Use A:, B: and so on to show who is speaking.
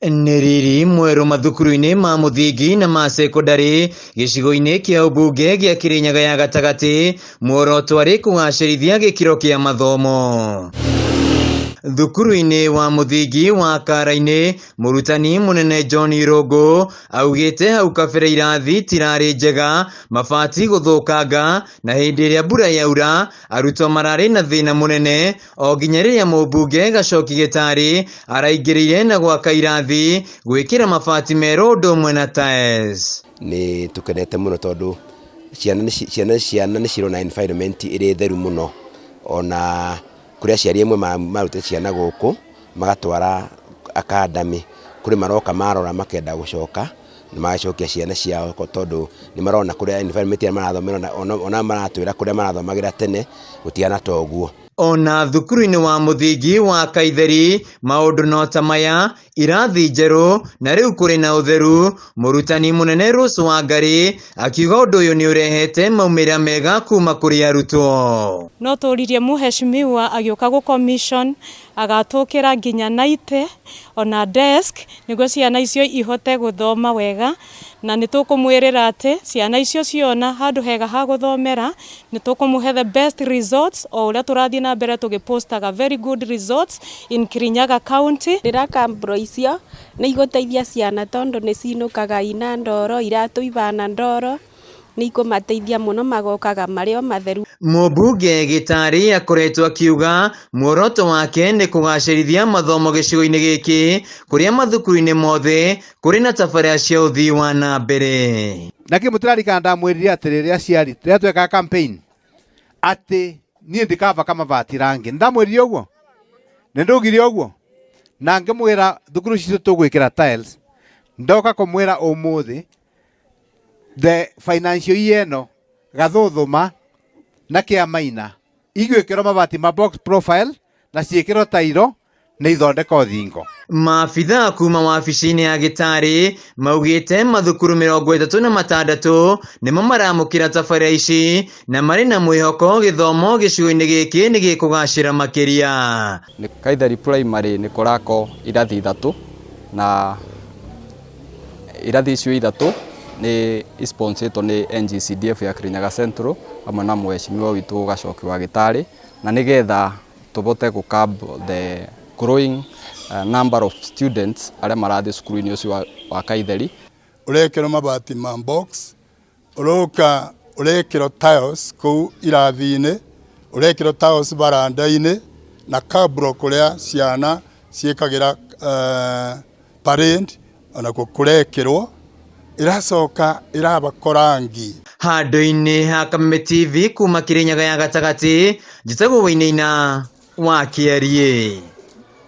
A: Niriri mweru mathukuru-ini ma muthingi na ma sekondari gicigo-ini kia umbunge gia Kirinyaga ya Gatagati muoroto ari kugacirithia gikiro kia mathomo. Thukuru-ini wa muthingi wa Kara-ini murutani munene John Irongo augite hau kabere irathi tirari njega mabati guthukanga na hindi iria mbura yaura arutwo marari na thina munene o nginya riria MUBANGE GACHOKI GITARI araingirire na gwaka irathi gwikira mabati meru undu umwe na tiles.
B: Ni tukenete muno tondu ciana ni cirona environment iri theru muno ona kuria aciari amwe marute ciana guku magatwara academy kuri maroka marora makenda gucoka ni magacokia ciana ciao tondu ni marona kuria environment ya marathomera ona maratwira kuria marathomagira tene gutiana toguo.
A: Ona thukuru-ini wa muthingi wa Kaitheri maundu no ta maya irathi njeru na riu kuri na utheru murutani munene Rose wa Ngari akiuga undu uyu ni urehete maumira mega kuma kuri arutwo.
C: No turirie muheshimiwa agioka gu commission agatukira nginya naite ona desk niguo ciana icio ihote guthoma wega na nitukumwirira ati ciana icio ciona handu hega ha guthomera nitukumuhe the best results o uria turathie na mbere tugipostaga very good results in Kirinyaga county.
D: Ndiraka mbro icio ni iguteithia ciana tondu ni cinukaga ina ndoro iratu ibana ndoro ni ikumateithia muno magokaga mario matheru.
A: MUBANGE GITARI akoretwo akiuga muoroto wake ni kugacirithia mathomo gicigo-ini giki kuria mathukuru-ini mothe kuri na tabarĩra cia uthii wa na mbere.
E: Nake mutirarika ndamwirire atiriri aciari rĩa tweka campaign ati nie ndikava kama vati rangi ndamwirire uguo ni ndugire uguo na ngimwira thukuru citu tugwikira tiles ndoka kumwira umuthi the financial yeno gathuthuma na kia maina igwikirwo mabati ma box profile na ciikirwo tairo na ithondeko thingo.
A: Maabitha kuma wabici-ini ya Gitari maugite mathukuru 36 nimo maramukira tabarĩra ici na mari na mwihoko githomo gicigo-ini giki ni gikugacira makiria.
F: Kaitheri primary ni kurako irathi 3 na irathi icio 3 ni sponsored ni NGCDF ya Kirinyaga Central amwe na mheshimiwa witu Gachoki wa Gitari na nigetha tubote ku curb the growing number of students aria marathi cukuru-ini ucio wa Kaitheri.
G: Urekero mabati ma box uroka urekero tiles ku irathi-ini urekero tiles baranda-ini na kabro kuria ciana ciekagira parade ona kurekero iracoka irabakorangi.
A: Handu-ini ha Kameme TV kuma Kirinyaga ya Gatagati njitagwo Wainaina wa Kiarie.